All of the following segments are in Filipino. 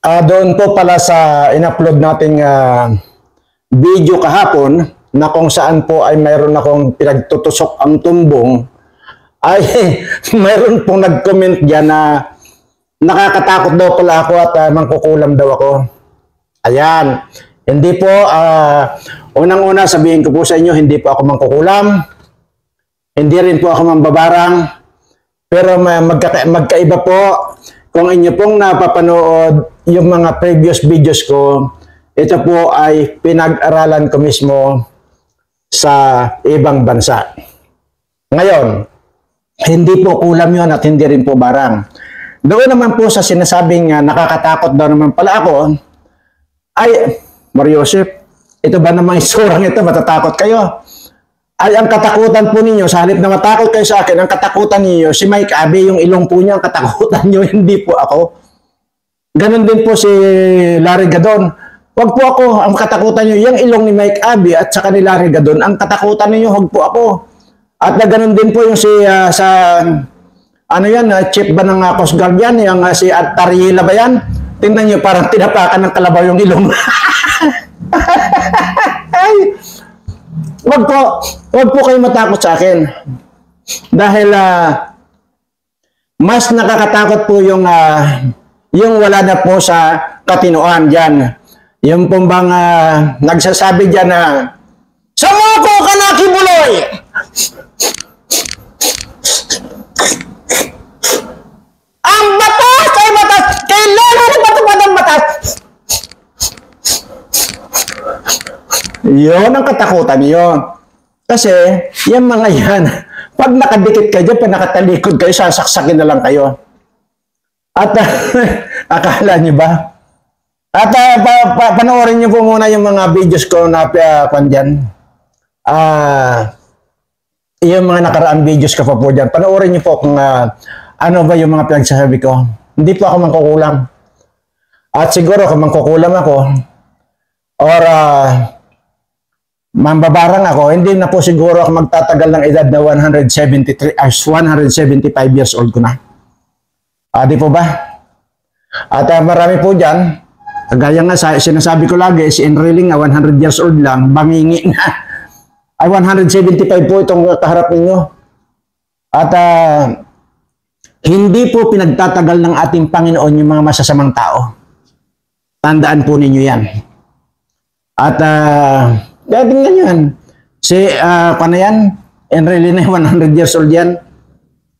Doon po pala sa in-upload nating video kahapon na kung saan po ay mayroon akong pinagtutusok ang tumbong, ay mayroon pong nag-comment dyan na nakakatakot daw pala ako at mangkukulam daw ako. Ayan. Hindi po, unang-una sabihin ko po sa inyo, hindi po ako mangkukulam. Hindi rin po ako mambabarang. Pero magkaiba po kung inyo pong napapanood yung mga previous videos ko. Ito po ay pinag-aralan ko mismo sa ibang bansa. Ngayon, hindi po kulam yun at hindi rin po barang. Doon naman po sa sinasabing nakakatakot daw naman pala ako, ay, Mariosep, ito ba namang isurang ito, matatakot kayo? Ay, ang katakutan po ninyo, sa halip na matakot kayo sa akin, ang katakutan ninyo, si Mike Abe, yung ilong po niya, ang katakutan niyo, hindi po ako. Ganon din po si Larry Gadon. Wag po ako, ang katakutan niyo, yung ilong ni Mike Abe at saka ni Larry Gadon, ang katakutan niyo, wag po ako. At ganon din po yung chief ba ng Coast Guard yan, yung si Tariela ba yan? Tingnan niyo, parang tinapakan ng kalabaw yung ilong. Ay, wag po kayo matakot sa akin. Dahil mas nakakatakot po yung wala na po sa katinoan dyan. Yung pong bang nagsasabi dyan na, "Sumoko ka na, Kibuloy!" Ang batas ay batas! Kailangan na matupad ang batas! Yun ang katakutan yun. Kasi, yung mga yan, pag nakadikit kayo, pag nakatalikod kayo, sasaksakin na lang kayo. At, akala nyo ba? At, panoorin nyo po muna yung mga videos ko na dyan. Yung mga nakaraang videos ko po dyan. Panoorin nyo po kung ano ba yung mga pinagsasabi ko. Hindi po ako mangkukulam. At siguro kung mangkukulam ako, or mambabarang ako, hindi na po siguro ako magtatagal ng edad na 175 years old ko na. Di po ba? At marami po dyan, kagaya nga sinasabi ko lagi, si Enriling 100 years old lang, bangingi na. Ay 175 po itong kaharap ninyo. At hindi po pinagtatagal ng ating Panginoon yung mga masasamang tao. Tandaan po ninyo yan. At tingnan yan. Si, Enrile na 100 years old yan.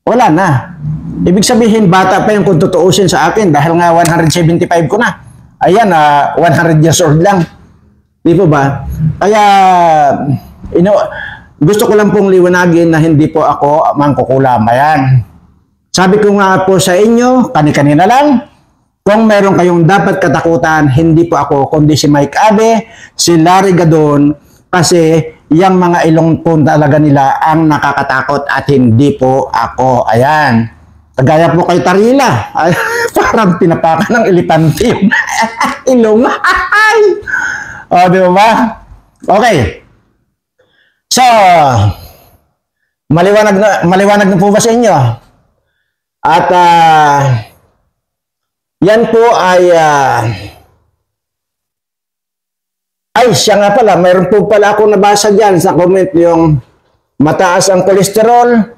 Wala na. Ibig sabihin, bata pa yung kung tutuusin sa akin dahil nga 175 ko na. Ayan, 100 years old lang. Di po ba? Kaya, gusto ko lang pong liwanagin na hindi po ako mangkukulam. Ayan. Sabi ko nga po sa inyo, kani-kanina lang, kung meron kayong dapat katakutan, hindi po ako, kundi si Mike Abe, si Larry Gadon, kasi yung mga ilong po talaga nila ang nakakatakot at hindi po ako. Ayan. Kagaya po kay Tarila. Ay, parang tinapakan ng elepante yung ilong. Di ba? Okay. So, maliwanag na po ba sa inyo? At yan po ay siya nga pala, mayroon po pala ako nabasa dyan sa comment yung mataas ang kolesterol,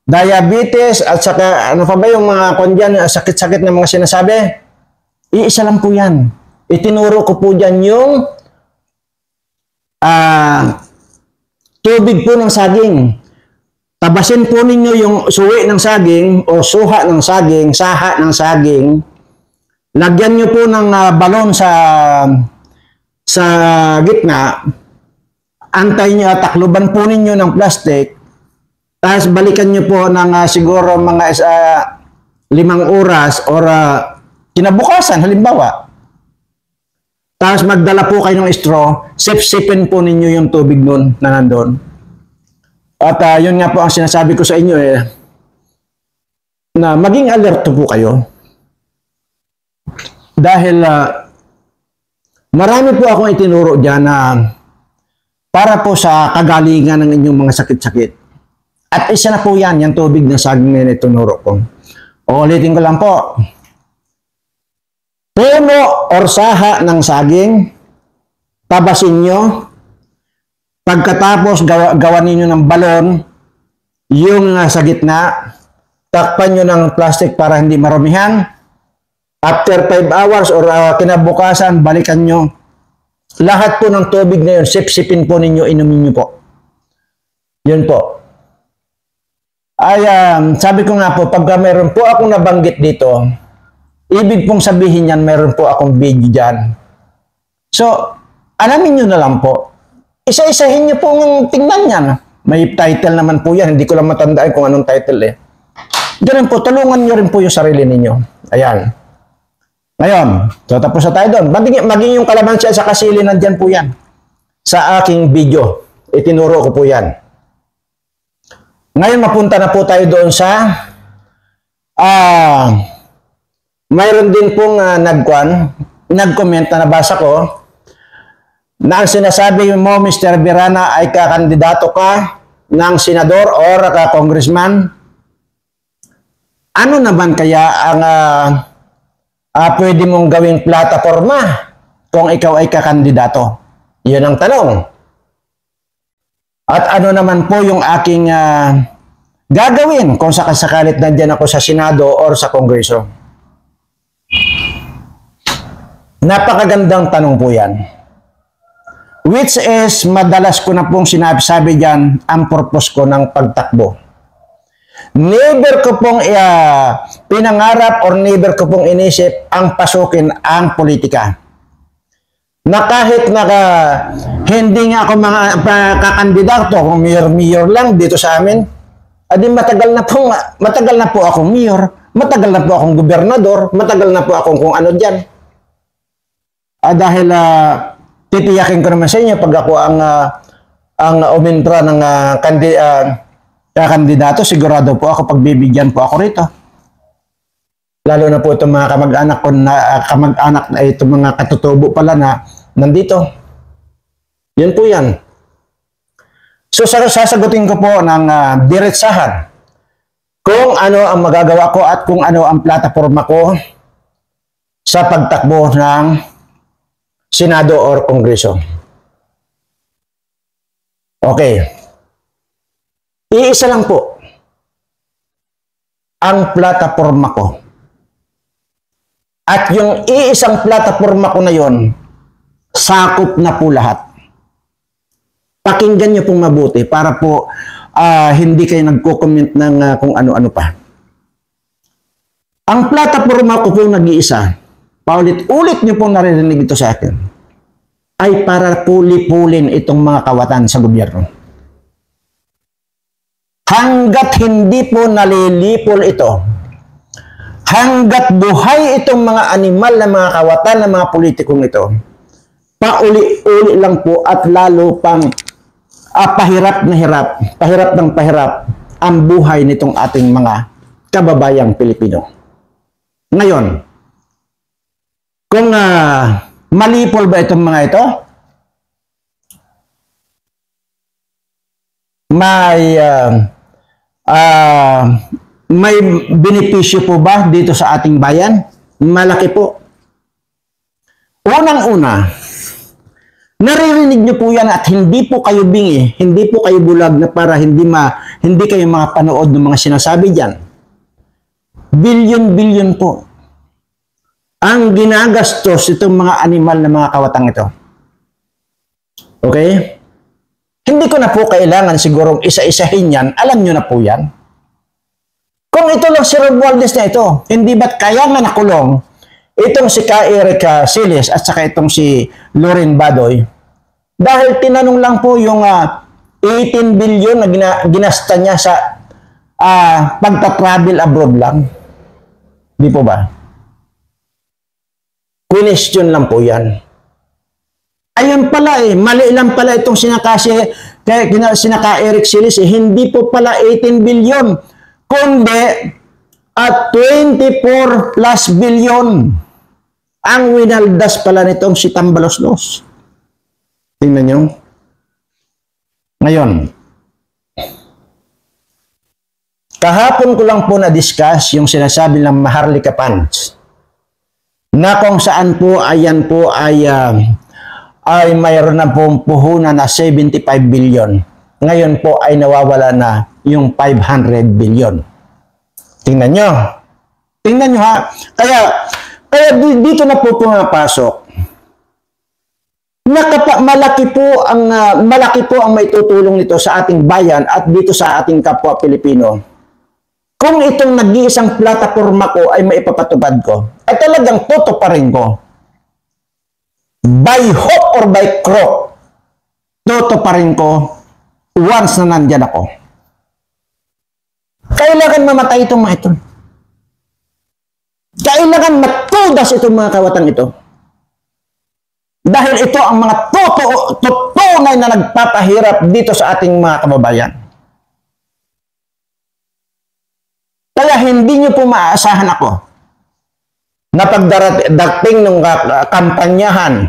diabetes, at saka ano pa ba yung mga kondyan, sakit-sakit na mga sinasabi. Iisa lang po yan. Itinuro ko po dyan yung tubig po ng saging. Tabasin po ninyo yung suwi ng saging o suha ng saging, saha ng saging. Lagyan nyo po ng balon sa gitna. Antay nyo at takluban po ninyo ng plastic. Tapos balikan nyo po ng siguro mga 5 oras or kinabukasan halimbawa. Tapos magdala po kayo ng straw, sip-sipin po ninyo yung tubig nun na nandun. At yun nga po ang sinasabi ko sa inyo na maging alerto po kayo. Dahil marami po akong itinuro dyan na para po sa kagalingan ng inyong mga sakit-sakit. At isa na po yan, yung tubig na saging na itinuro ko. O ulitin ko lang po. puno or saha ng saging, tabasin nyo. Pagkatapos, gawan ninyo ng balon, yung sa gitna, takpan nyo ng plastic para hindi marumihan. After 5 hours or kinabukasan, balikan nyo. Lahat po ng tubig na yun, sip-sipin po ninyo, inumin nyo po. Yun po. Ay, sabi ko nga po, pagka meron po akong nabanggit dito, ibig pong sabihin yan, meron po akong video dyan. So, alamin nyo na lang po. Isa-isahin nyo po yung tingnan yan. May title naman po yan. Hindi ko lang matandaan kung anong title eh. Ganun po, tulungan nyo rin po yung sarili ninyo. Ayan. Ngayon, so tapos na tayo doon. Maging yung kalamansi sa kasili, nandyan po yan. Sa aking video. Itinuro ko po yan. Ngayon, mapunta na po tayo doon sa mayroon din pong nag-comment na nabasa ko na ang sinasabi mo, Mr. Virana, ay kakandidato ka ng senador or congressman. Ano naman kaya ang pwede mong gawing plataforma kung ikaw ay kakandidato? Yun ang tanong. At ano naman po yung aking gagawin kung sakasakalit nandyan ako sa Senado or sa Kongreso? Napakagandang tanong po yan. Which is, madalas ko na pong sinabi dyan ang purpose ko ng pagtakbo. Never ko pong pinangarap or never ko pong inisip ang pasukin ang politika. Na kahit hindi nga ako mga kakandidato, kung mayor lang dito sa amin, adi matagal na po akong mayor, matagal na po akong gobernador, matagal na po akong kung ano dyan. Dahil titiyakin ko naman sa inyo pag ako ang umintra ng kandidato, sigurado po ako pagbibigyan po ako rito. Lalo na po itong mga kamag-anak ko na itong mga katutubo pala na nandito. Yun po yan. So sasagutin ko po ng diretsahan kung ano ang magagawa ko at kung ano ang plataforma ko sa pagtakbo ng Senado or Kongreso. Okay. Iisa lang po ang plataforma ko. At yung iisang plataforma ko na yon, sakop na po lahat. Pakinggan nyo pong mabuti para po hindi kayo nagko-comment ng kung ano-ano pa. Ang plataforma ko pong nag-iisa, paulit-ulit nyo pong naririnig ito sa akin, ay para puli-pulin itong mga kawatan sa gobyerno. Hanggat hindi po nalilipol ito, hanggat buhay itong mga animal na mga kawatan ng mga politikong ito, pauli-uli lang po at lalo pang pahirap ng pahirap ang buhay nitong ating mga kababayang Pilipino. Ngayon, kung malipol ba itong mga ito, may benepisyo po ba dito sa ating bayan? Malaki po. Unang-una, naririnig nyo po yan at hindi po kayo bingi, hindi po kayo bulag na para hindi kayo makapanood ng mga sinasabi dyan. Bilyon-bilyon po ang ginagastos itong mga animal na mga kawatang ito. Okay? Hindi ko na po kailangan sigurong isa-isahin yan. Alam nyo na po yan. Kung ito lang si Romualdez na ito, hindi ba't kaya nga nakulong itong si Eric Siles at saka itong si Loren Badoy? Dahil tinanong lang po yung 18 billion na ginasta niya sa pagta-travel abroad lang. Di po ba? Question lang po yan. Ayun pala mali lang pala itong sinaka Eric Siles hindi po pala 18 billion, kundi at 24 plus billion ang winaldas pala nitong si Tambaloslos. Tingnan nyo. Ngayon, kahapon ko lang po na-discuss yung sinasabi ng Maharlika Funds. na kung saan po ayan po ay mayroon na pong puhunan na 75 billion. Ngayon po ay nawawala na yung 500 billion. Tingnan nyo. Tingnan nyo ha. Kaya dito na po pumapasok. Malaki po ang maitutulong nito sa ating bayan at dito sa ating kapwa Pilipino. Kung itong nag-iisang plataforma ko ay maipapatupad ko, ay talagang tutuparin ko. By hook or by crook, tutuparin ko once na nandyan ako. Kailangan mamatay itong mga ito. Kailangan matudas itong mga kawatan ito. Dahil ito ang mga tunay na nagpapahirap dito sa ating mga kababayan. Kaya hindi nyo po maaasahan ako na pagdating ng kampanyahan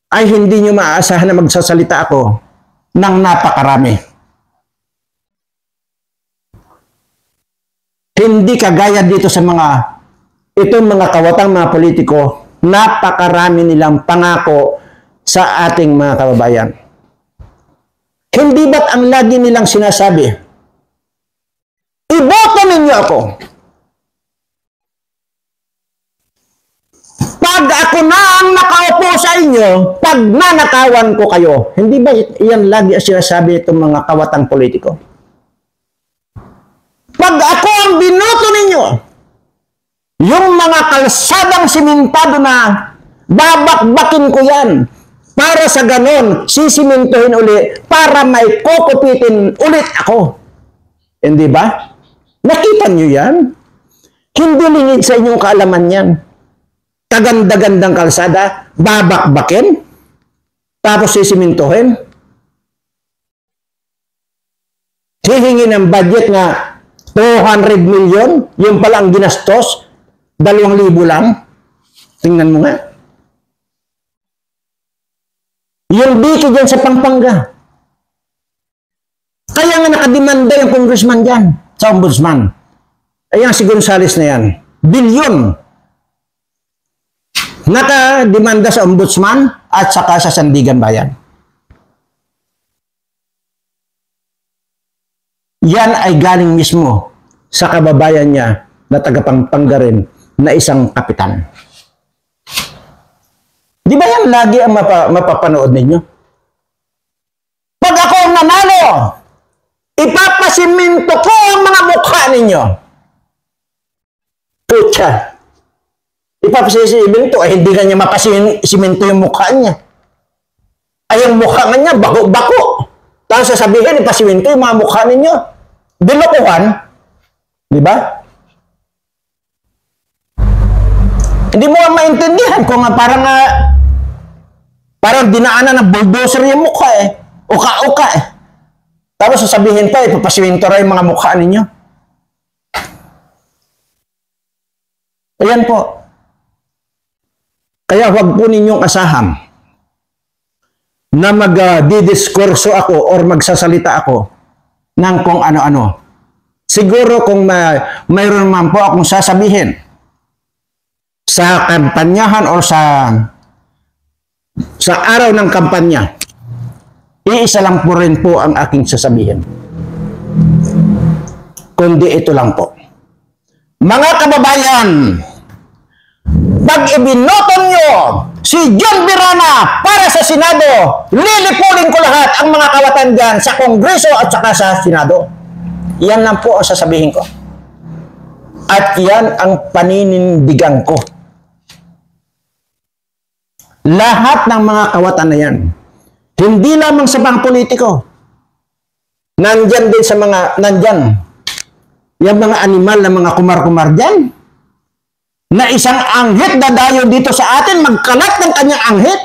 ay hindi nyo maaasahan na magsasalita ako ng napakarami. Hindi kagaya dito sa itong mga kawatang mga politiko, napakarami nilang pangako sa ating mga kababayan. Hindi ba't ang lagi nilang sinasabi, iboto ninyo ako. Pag ako na ang nakaupo sa inyo, pag nanakawan ko kayo. Hindi ba yan lagi ang sinasabi itong mga kawatang politiko? Pag ako ang binoto ninyo, yung mga kalsadang simentado na, babakbakin ko yan. Para sa ganon, sisimintuhin uli, para may kukupitin ulit ako. Hindi ba? Nakita nyo yan? Hindi lingid sa inyong kaalaman yan. Kaganda-gandang kalsada, babakbakin, tapos sisimintuhin. Hihingi ng budget nga 200 million, yung pala ang ginastos, 2,000 lang. Tingnan mo nga. Yung biki dyan sa Pampanga. Kaya nga nakademanda yung congressman dyan sa ombudsman. Ayan si Gonzales na yan. Bilyon. Nakademanda sa ombudsman at saka sa Sandigan Bayan. Yan ay galing mismo sa kababayan niya na taga-Pampanga rin na isang kapitan. Di ba yan lagi ang mapapanood ninyo? Pag ako nanalo, ipapasiminto ko ang mga mukha ninyo. Kutsa. Ipapasiminto, ay hindi nga niya mapasiminto yung mukha niya. Ay yung mukha niya, bako-bako. Tapos sasabihin, ipasiminto yung mga mukha ninyo. Dilokohan. Di ba? Hindi mo maintindihan kung parang dinaanan ng bulldozer yung mukha eh. Uka-uka eh. Tapos sasabihin pa, ipapasiminto rin yung mga mukha ninyo. Ayan po. Kaya huwag po ninyong asahan na magdidiskurso ako or magsasalita ako ng kung ano-ano. Siguro kung mayroon man po akong sasabihin sa kampanyahan o sa araw ng kampanya, iisa lang po rin po ang aking sasabihin. Kundi ito lang po. Mga kababayan, pag ibinoto nyo si John Birana para sa Senado, lilipulin ko lahat ang mga kawatan dyan sa Kongreso at saka sa Senado. Yan lang po ang sasabihin ko. At yan ang paninindigan ko. Lahat ng mga kawatan na yan, hindi lamang sa pang politiko, nandyan din sa yung mga animal na mga kumar-kumar dyan, na isang anghit dadayo dito sa atin, magkalat ng kanyang anghit.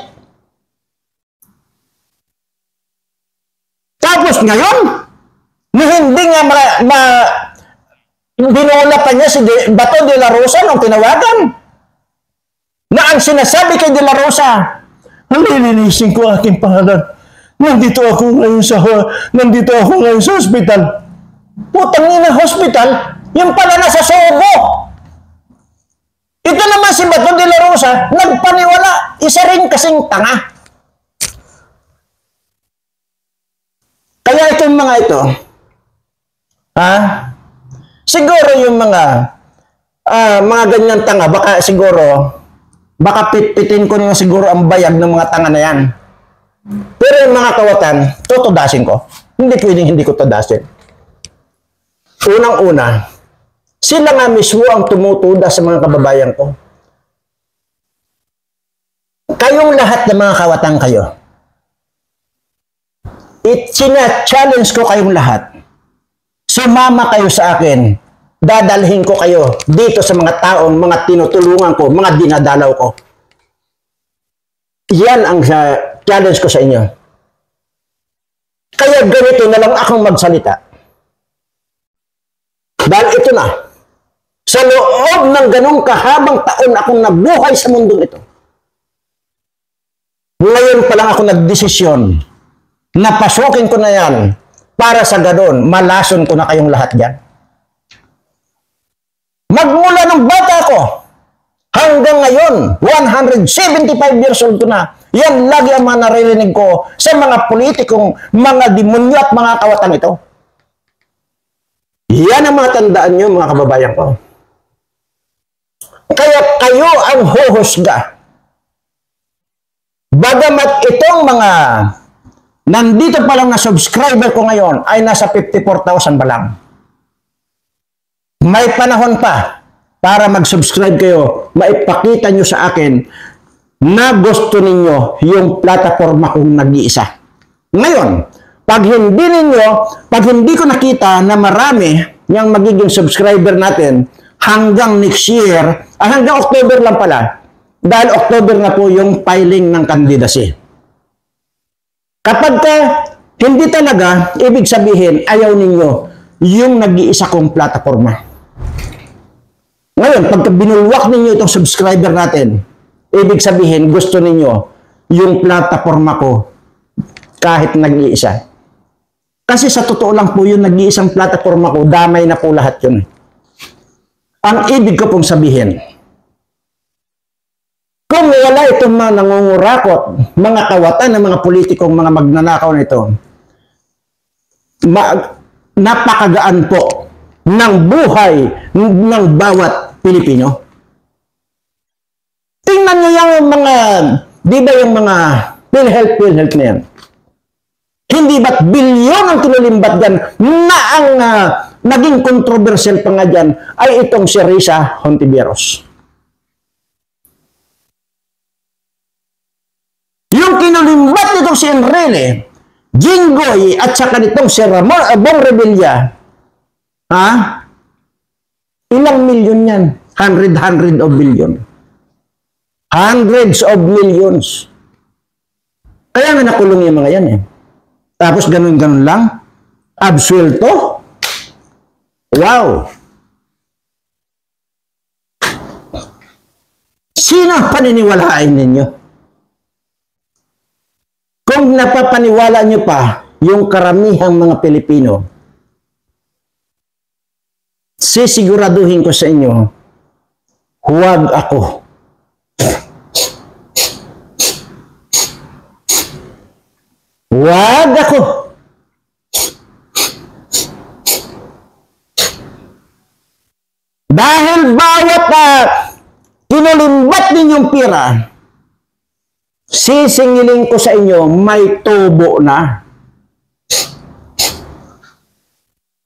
Tapos ngayon, hindi nga binola pa niya si Bato de la Rosa nung tinawagan. Na ang sinasabi kay de la Rosa, nalilinisin ko aking pangalan. Nandito ako ngayon sa hospital. Putang ina hospital, yung pala nasa Sogo. Ito naman si Bato de la Rosa, nagpaniwala, isa rin kasing tanga. Kaya itong mga ito, siguro yung mga ganyan tanga, baka pitpitin ko na siguro ang bayag ng mga tanga na yan. Pero yung mga kawatan, tutudasin ko. Hindi pwedeng hindi ko tudasin. Unang-una, sila nga mismo ang tumutuda sa mga kababayan ko. Kayong lahat ng mga kawatan kayo, sina-challenge ko kayong lahat. Sumama kayo sa akin. Dadalhin ko kayo dito sa mga taong, mga tinutulungan ko, mga dinadalaw ko. Yan ang challenge ko sa inyo. Kaya ganito na lang akong magsalita. Dahil ito na, sa loob ng ganong kahabang taon akong nabuhay sa mundong ito. Ngayon pa lang ako nagdesisyon na pasukin ko na yan para sa ganon, malason ko na kayong lahat dyan. Magmula ng bata ko, hanggang ngayon, 175 years old ko na, yan lagi ang mga naririnig ko sa mga politikong, mga demonyo at mga kawatan ito. Yan ang mga tandaan nyo, mga kababayan ko. Kaya kayo ang huhusga. Bagamat itong mga nandito pa lang na subscriber ko ngayon ay nasa 54,000 pa lang. May panahon pa para mag-subscribe kayo, maipakita nyo sa akin na gusto ninyo yung plataforma kong nag-iisa. Ngayon, pag hindi ko nakita na marami yung magiging subscriber natin hanggang next year, hanggang October lang pala, dahil October na po yung filing ng candidacy. Kapag hindi talaga, ibig sabihin, ayaw ninyo yung nag-iisa kong plataforma. Ngayon, pagka binulwak ninyo itong subscriber natin, ibig sabihin, gusto ninyo yung plataforma ko kahit nag-iisa. Kasi sa totoo lang po yung nag-iisang plataforma ko, damay na po lahat yun. Ang ibig ko pong sabihin, kung wala itong mga nangungurakot, mga kawatan ng mga politikong mga magnanakaw nito, napakagaan po ng buhay ng bawat Pilipino. Tingnan niyo yung mga, di ba yung mga PhilHealth na yan? Hindi ba't bilyon ang kinulimbat dyan na ang naging controversial pa nga dyan ay itong si Risa Hontiveros. Yung kinulimbat nitong si Enrile, Jinggoy at saka nitong si Ramon Abong Revilla, ilang milyon yan? Hundred of billion. Hundreds of millions. Kaya nga nakulong yung mga yan eh. Tapos ganun-ganun lang. Absuelto. Wow. Sino paniniwalain ninyo? Kung napapaniwala nyo pa yung karamihang mga Pilipino, sisiguraduhin ko sa inyo, huwag ako. Huwag ako. Dahil bawat kinulimbat ninyong pira, sisingilin ko sa inyo, may tubo na.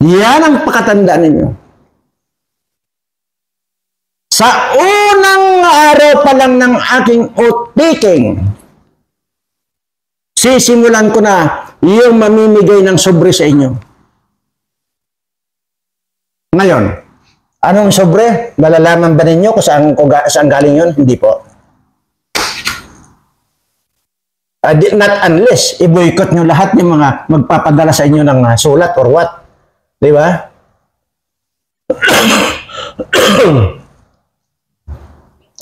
Yan ang pakatandaan ninyo. Sa unang araw pa lang ng aking oath-taking, sisimulan ko na yung mamimigay ng sobre sa inyo. Ngayon, anong sobre? Malalaman ba ninyo kung saan galing yun? Hindi po. Not unless i-boycott nyo lahat ng mga magpapadala sa inyo ng sulat or what. Di ba?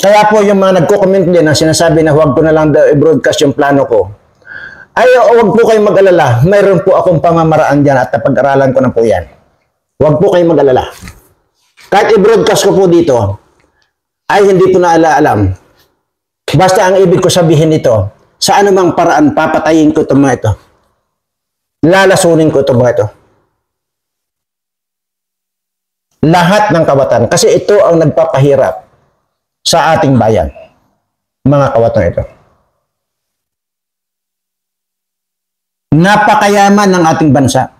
Kaya po yung mga nagko-comment din na sinasabi na huwag ko na lang i-broadcast yung plano ko. Ay, huwag po kayong mag-alala. Mayroon po akong pamamaraan dyan at napag-aralan ko na po yan. Huwag po kayong mag-alala. Kahit i-broadcast ko po dito, ay hindi ko na alam. Basta ang ibig ko sabihin ito, sa anumang paraan, papatayin ko itong mga ito. Lalasunin ko itong mga ito. Lahat ng kawatan. Kasi ito ang nagpapahirap sa ating bayan. Mga kawatan ito. Napakayaman ng ating bansa.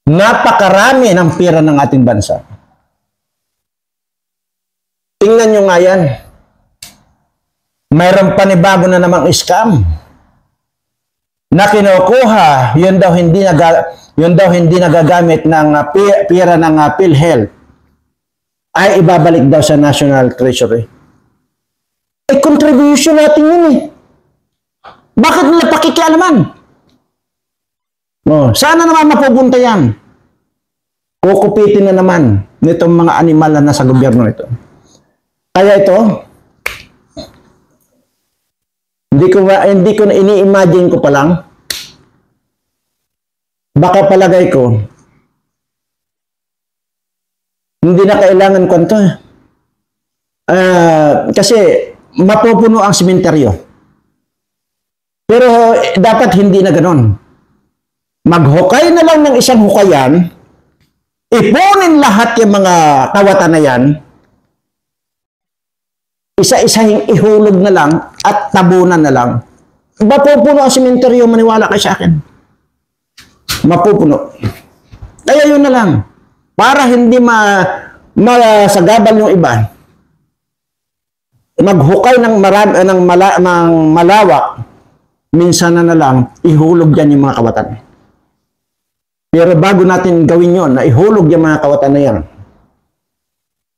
Napakarami ng pera ng ating bansa. Tingnan nyo nga yan. Mayroon panibago na namang scam na kinukuha, yun daw hindi nagagamit ng pera ng PhilHealth ay ibabalik daw sa National Treasury. Eh, contribution natin yun eh. Bakit nila pakikialaman? Oh, sana naman mapupunta yan. Kukupitin na naman nitong mga animal na nasa gobyerno ito. Kaya ito, hindi ko na ini-imagine ko pa lang. Baka palagay ko, hindi na kailangan kwento. Kasi mapupuno ang sementeryo. Pero dapat hindi na ganon. Maghukay na lang ng isang hukayan, ipunin lahat yung mga kawatan na yan, isa-isahing ihulog na lang at tabunan na lang. Mapupuno ang sementeryo, maniwala kayo sa akin. Mapupuno. Kaya yun na lang. Para hindi masagabal yung iba. Maghukay ng malawak, minsan na lang, ihulog yan yung mga kawatan. Pero bago natin gawin yon, na ihulog yung mga kawatan na yan,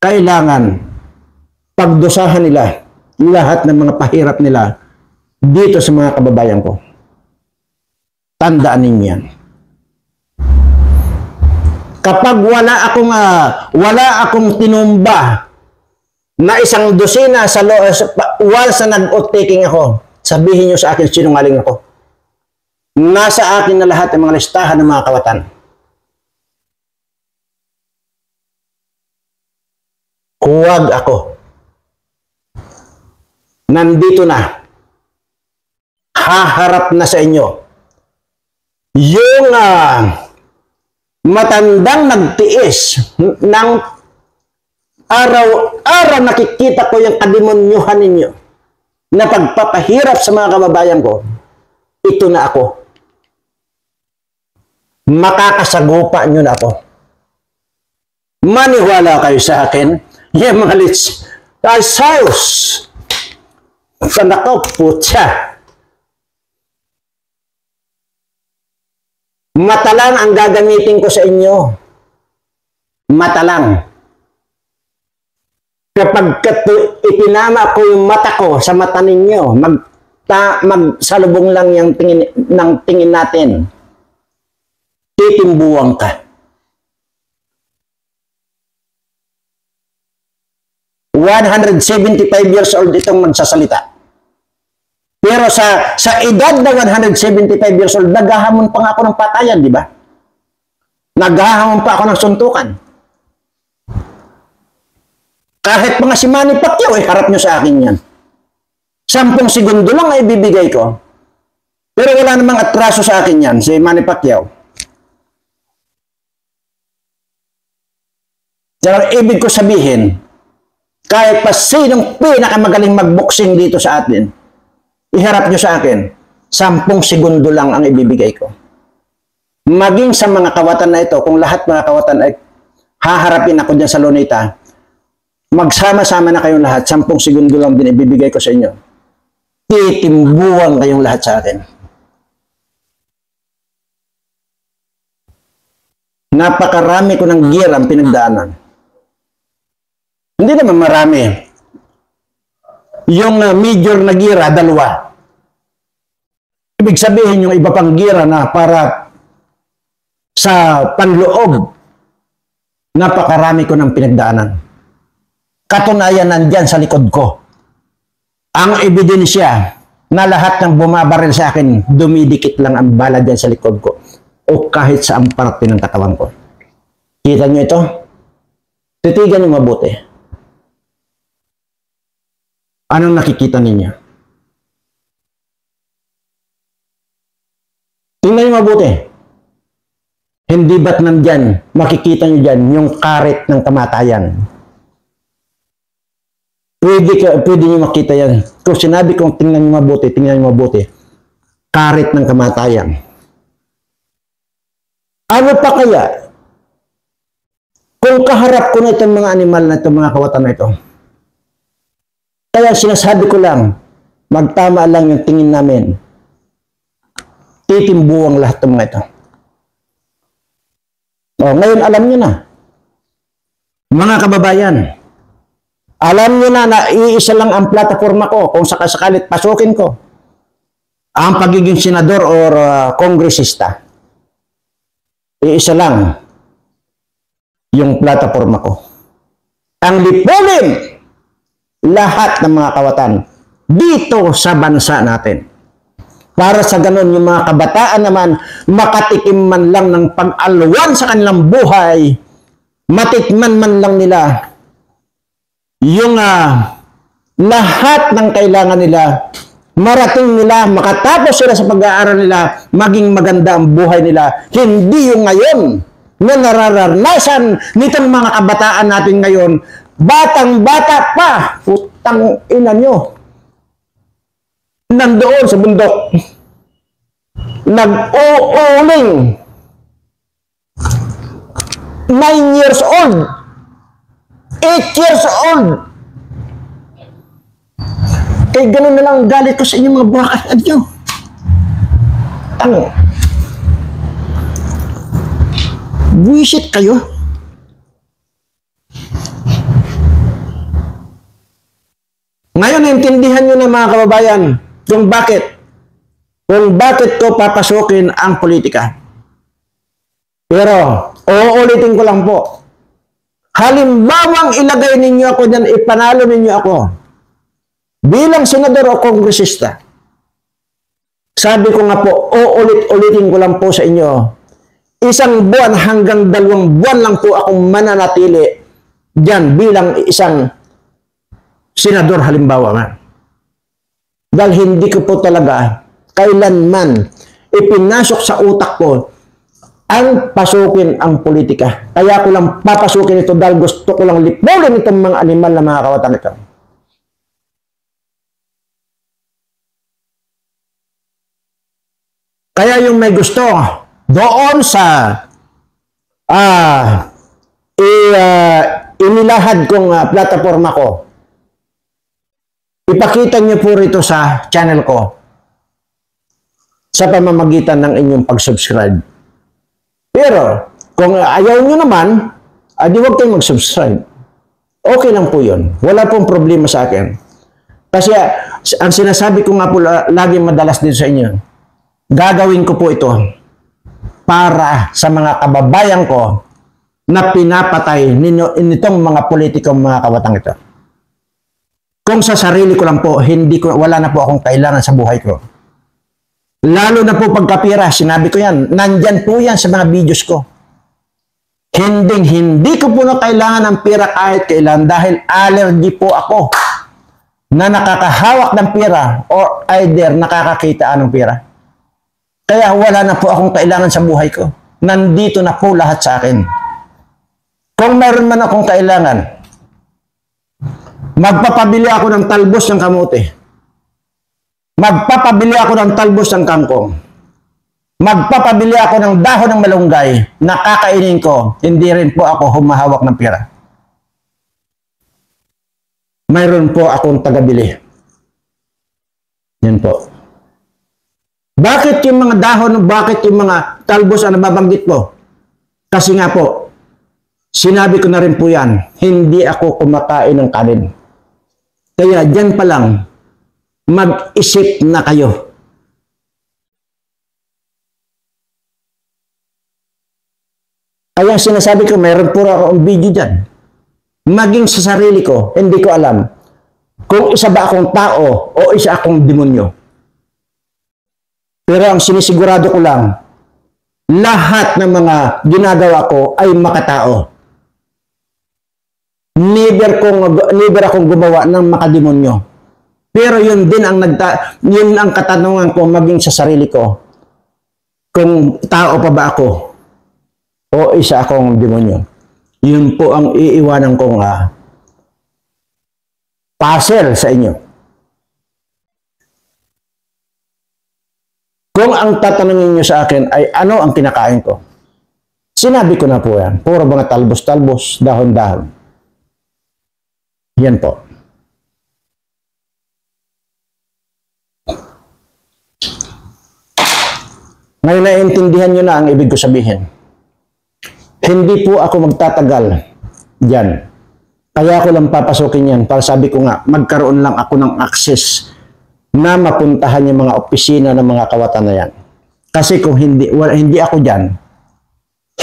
kailangan pagdusahan nila lahat ng mga pahirap nila dito sa mga kababayan ko. Tandaan ninyo yan. Kapag wala akong tinumba na isang dosina sa once na nag-oath-taking ako, sabihin nyo sa akin sinungaling ako. Nasa akin na lahat ng mga listahan ng mga kawatan. Huwag ako. Nandito na. Haharap na sa inyo. Yung matandang nagtiis ng araw-araw nakikita ko yung kademonyuhan ninyo na pagpapahirap sa mga kababayan ko. Ito na ako. Makakasagupa nyo na ako. Maniwala kayo sa akin, yung mga sayos. Sanakaw putya. Mata lang ang gagamitin ko sa inyo. Mata lang. Kapag ipinama ko yung mata ko sa mata ninyo, magsalubong lang yung tingin natin. Titimbuwang ka. 175 years old itong magsasalita. Pero sa edad na 175 years old, naghahamon pa nga ako ng patayan, di ba? Naghahamon pa ako ng suntukan. Kahit mga si Manny Pacquiao, harap nyo sa akin yan. 10 segundo lang ay bibigay ko. Pero wala namang atraso sa akin yan, si Manny Pacquiao. Pero ibig ko sabihin, kahit pa sinong pinakamagaling magboxing dito sa atin, iharap nyo sa akin, 10 segundo lang ang ibibigay ko. Maging sa mga kawatan na ito, kung lahat mga kawatan ay haharapin ako dyan sa Luneta, magsama-sama na kayong lahat, 10 segundo lang din ibibigay ko sa inyo. Titimbuhan kayong lahat sa akin. Napakarami ko ng gear ang pinagdaanan. Hindi naman marami. Yung major na gira, 2. Ibig sabihin yung iba pang gira na para sa panloob, napakarami ko ng pinagdaanan. Katunayan nandyan sa likod ko. Ang ebidensya na lahat ng bumabaril sa akin, dumidikit lang ang bala dyan sa likod ko o kahit sa parte ng katawan ko. Kita nyo ito? Titigan nyo mabuti. Anong nakikita ninyo? Tingnan niyo mabuti. Hindi ba't nandyan, makikita niyo dyan, yung karet ng kamatayan. Pwede niyo makita yan. Kung sinabi kong tingnan niyo mabuti, karet ng kamatayan. Ano pa kaya? Kung kaharap ko na itong mga animal na itong mga kawatan na ito, kaya sinasabi ko lang, magtama lang yung tingin namin. Titimbuang lahat ng mga ito. O, ngayon alam nyo na. Mga kababayan, alam nyo na iisa lang ang plataforma ko kung sakasakalit pasukin ko ang pagiging senador or kongresista. Iisa lang yung plataforma ko. Ang lipunin lahat ng mga kawatan dito sa bansa natin. Para sa ganon, yung mga kabataan naman, makatikim man lang ng pag-alwan sa kanilang buhay, matikman man lang nila yung lahat ng kailangan nila, marating nila, makatapos sila sa pag-aaral nila, maging maganda ang buhay nila. Hindi yung ngayon na nararanasan nitong mga kabataan natin ngayon, batang-bata pa, putang ina nyo, nandoon sa bundok, nag-uuling, 9 years old, 8 years old. Kaya ganun na lang galit ko sa inyong mga buhakan nyo. Buwisit kayo. Ngayon, intindihan nyo na mga kababayan kung bakit ko papasukin ang politika. Pero, uulitin ko lang po. Halimbawang ilagay ninyo ako dyan, ipanalo ninyo ako bilang senador o kongresista. Sabi ko nga po, uulit-ulitin ko lang po sa inyo, 1 buwan hanggang 2 buwan lang po akong mananatili dyan bilang isang senador halimbawa nga. Dahil hindi ko po talaga kailanman ipinasok sa utak ko ang pasukin ang politika. Kaya ko lang papasukin ito dahil gusto ko lang lipulin itong mga animal na mga kawatan ito. Kaya yung may gusto doon sa inilahad kong plataforma ko, ipakita niyo po rito sa channel ko sa pamamagitan ng inyong pag-subscribe. Pero, kung ayaw nyo naman, di huwag kayong mag-subscribe. Okay lang po yun. Wala pong problema sa akin. Kasi, ang sinasabi ko nga po lagi madalas dito sa inyo, gagawin ko po ito para sa mga kababayan ko na pinapatay nitong mga politikong mga kawatang ito. Kung sa sarili ko lang po, wala na po akong kailangan sa buhay ko. Lalo na po pagkapira, sinabi ko yan, nandyan po yan sa mga videos ko. Hindi ko po na kailangan ng pera kahit kailan dahil allergy po ako na nakakahawak ng pera or either nakakakita ng pera. Kaya wala na po akong kailangan sa buhay ko. Nandito na po lahat sa akin. Kung meron man akong kailangan, magpapabili ako ng talbos ng kamote. Magpapabili ako ng talbos ng kangkong. Magpapabili ako ng dahon ng malunggay na kakainin ko. Hindi rin po ako humahawak ng pera. Mayroon po akong tagabili. Yan po. Bakit yung mga dahon, bakit yung mga talbos ang nababanggit ko? Kasi nga po, sinabi ko na rin po yan, hindi ako kumakain ng kanin. Kaya dyan pa lang, mag-isip na kayo. Kaya sinasabi ko, mayroon po akong video dyan. Maging sa sarili ko, hindi ko alam kung isa ba akong tao o isa akong demonyo. Pero ang sinisigurado ko lang, lahat ng mga ginagawa ko ay makatao. Never akong gumawa ng makademonyo. Pero yun din ang yun ang katanungan ko maging sa sarili ko. Kung tao pa ba ako o isa akong demonyo. Yun po ang iiwanan kong puzzle sa inyo. Kung ang tatanungin nyo sa akin ay ano ang kinakain ko, sinabi ko na po yan. Puro mga talbos-talbos, dahon-dahon. Yan po. Ngayon naiintindihan nyo na ang ibig ko sabihin. Hindi po ako magtatagal dyan. Kaya ko lang papasukin yan para sabi ko nga, magkaroon lang ako ng access na mapuntahan yung mga opisina ng mga kawatan na yan. Kasi kung hindi ako dyan,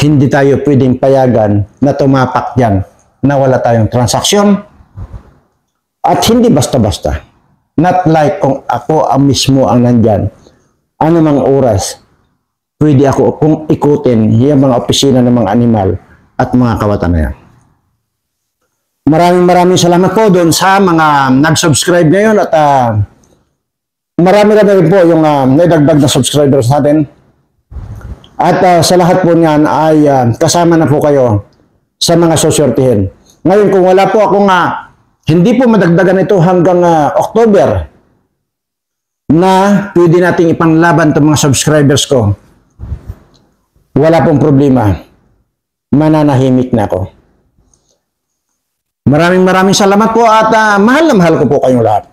hindi tayo pwedeng payagan na tumapak dyan na wala tayong transaksyon at hindi basta-basta. Not like kung ako ang mismo ang nandyan, anumang oras, pwede ako kung ikutin yung mga opisina ng mga animal at mga kawatan na yan. Maraming salamat po doon sa mga nag-subscribe ngayon at marami rin po yung naidagdag na subscribers natin. At sa lahat po niyan ay kasama na po kayo sa mga suswertihin. Ngayon kung wala po akong hindi po madagdagan ito hanggang October na pwede nating ipanglaban itong mga subscribers ko. Wala pong problema. Mananahimik na ako. Maraming salamat po at mahal na mahal ko po kayong lahat.